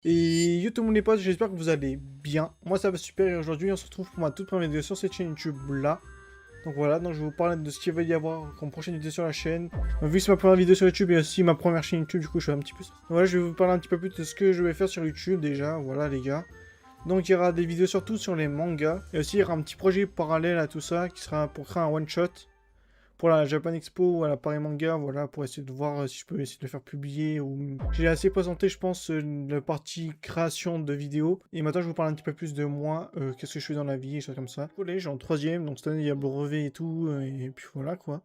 Et yo tout le monde les potes, j'espère que vous allez bien. Moi ça va super et aujourd'hui on se retrouve pour ma toute première vidéo sur cette chaîne YouTube là. Donc voilà, donc je vais vous parler de ce qu'il va y avoir comme prochaine vidéo sur la chaîne. Donc, vu que c'est ma première vidéo sur YouTube et aussi ma première chaîne YouTube, du coup je suis un petit peu... Donc, voilà, je vais vous parler un petit peu plus de ce que je vais faire sur YouTube déjà, voilà les gars. Donc il y aura des vidéos surtout sur les mangas. Et aussi il y aura un petit projet parallèle à tout ça qui sera pour créer un one shot pour la Japan Expo ou à la Paris Manga, voilà, pour essayer de voir si je peux essayer de le faire publier. Ou... J'ai assez présenté, je pense, la partie création de vidéos. Et maintenant, je vous parle un petit peu plus de moi, qu'est-ce que je fais dans la vie, et choses comme ça. Collège, en troisième, donc cette année, il y a le brevet et tout, et puis voilà, quoi.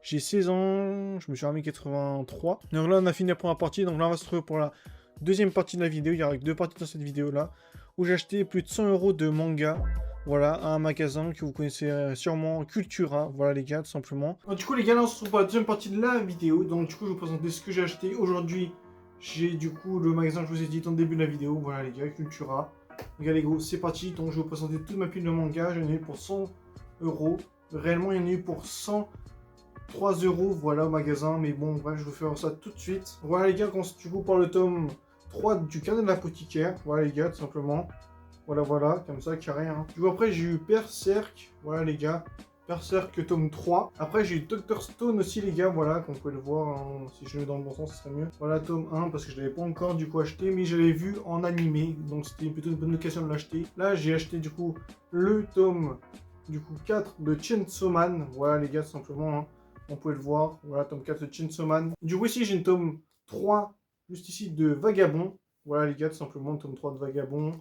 J'ai 16 ans, je me suis armé 83. Donc là, on a fini la première partie, donc là, on va se retrouver pour la deuxième partie de la vidéo. Il y aura deux parties dans cette vidéo-là, où j'ai acheté plus de 100 € de manga. Voilà, à un magasin que vous connaissez sûrement, Cultura. Voilà les gars, tout simplement. Du coup les gars, là on se retrouve pour la deuxième partie de la vidéo. Donc du coup je vais vous présenter ce que j'ai acheté aujourd'hui. J'ai du coup le magasin que je vous ai dit dans le début de la vidéo. Voilà les gars, Cultura. Regardez gros, c'est parti. Donc je vais vous présenter toute ma pile de manga. J'en ai eu pour 100 €. Réellement il y en a eu pour 103 €. Voilà au magasin. Mais bon bref, je vais vous faire ça tout de suite. Voilà les gars, quand du coup par le tome 3 du carnet de l'apothicaire. Voilà les gars, tout simplement. Voilà, voilà, comme ça, carré. Hein. Du coup, après, j'ai eu Berserk. Voilà, les gars. Berserk tome 3. Après, j'ai eu Dr. Stone aussi, les gars. Voilà, comme vous pouvez le voir. Hein. Si je le mets dans le bon sens, ce serait mieux. Voilà, tome 1, parce que je ne l'avais pas encore, du coup, acheté. Mais je l'avais vu en animé. Donc, c'était plutôt une bonne occasion de l'acheter. Là, j'ai acheté, du coup, le tome, du coup, 4 de Chainsaw Man. Voilà, les gars, tout simplement. Hein. On peut le voir. Voilà, tome 4 de Chainsaw Man. Du coup, ici, j'ai une tome 3, juste ici, de Vagabond. Voilà, les gars, tout simplement, tome 3 de Vagabond.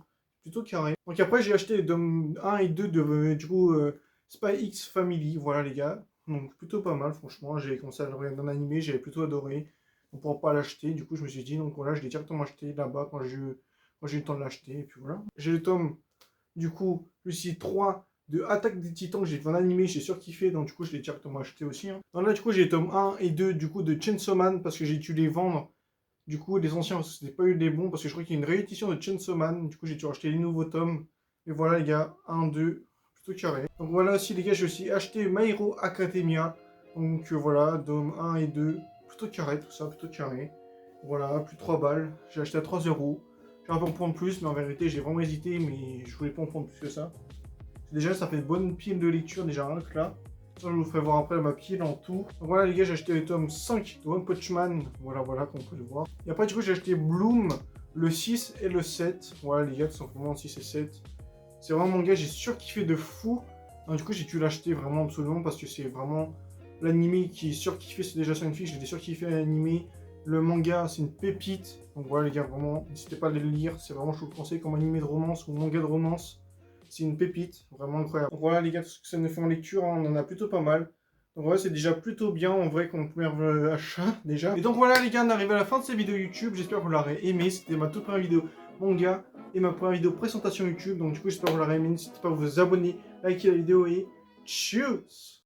Plutôt carré. Donc après, j'ai acheté les tomes 1 et 2 de, du coup, Spy X Family. Voilà, les gars. Donc plutôt pas mal, franchement. J'ai commencé à le regarder en animé, j'avais plutôt adoré. On pourra pas l'acheter. Du coup, je me suis dit, donc voilà, je l'ai directement acheté là-bas quand j'ai eu le temps de l'acheter. Et puis voilà. J'ai le tome, du coup, ici 3 de Attaque des Titans que j'ai fait en animé, j'ai surkiffé. Donc du coup, je l'ai directement acheté aussi. Hein. Donc là, du coup, j'ai le tome 1 et 2 du coup de Chainsaw Man parce que j'ai dû les vendre. Du coup, les anciens, c'était pas eu des bons, parce que je crois qu'il y a une réédition de Chainsaw Man. Du coup, j'ai dû racheter les nouveaux tomes. Et voilà, les gars, 1, 2, plutôt carré. Donc voilà aussi, les gars, j'ai aussi acheté My Hero Academia. Donc voilà, tome 1 et 2, plutôt carré, tout ça, plutôt carré. Voilà, plus de 3 balles. J'ai acheté à 3 €. J'aurais pu en prendre plus, mais en vérité, j'ai vraiment hésité, mais je voulais pas en prendre plus que ça. Déjà, ça fait une bonne pile de lecture, déjà rien que là. Ça, je vous ferai voir après ma pile en tout. Donc voilà, les gars, j'ai acheté le tome 5 de One Punch Man. Voilà, voilà, comme vous pouvez le voir. Et après, du coup, j'ai acheté Bloom, le 6 et le 7. Voilà, les gars, tout simplement, 6 et 7. C'est vraiment mon gars, j'ai surkiffé de fou. Donc, du coup, j'ai dû l'acheter vraiment absolument parce que c'est vraiment l'anime qui est surkiffé. C'est déjà sur une fiche, j'ai surkiffé l'anime. Le manga, c'est une pépite. Donc voilà, les gars, vraiment, n'hésitez pas à le lire. C'est vraiment, je vous le conseille, comme anime de romance ou manga de romance. C'est une pépite, vraiment incroyable. Donc voilà les gars, tout ce que ça nous fait en lecture, hein, on en a plutôt pas mal. Donc voilà, c'est déjà plutôt bien en vrai comme premier achat déjà. Et donc voilà les gars, on arrive à la fin de cette vidéo YouTube. J'espère que vous l'aurez aimé. C'était ma toute première vidéo manga et ma première vidéo présentation YouTube. Donc du coup, j'espère que vous l'aurez aimé. N'hésitez pas à vous abonner, liker la vidéo et tchuss!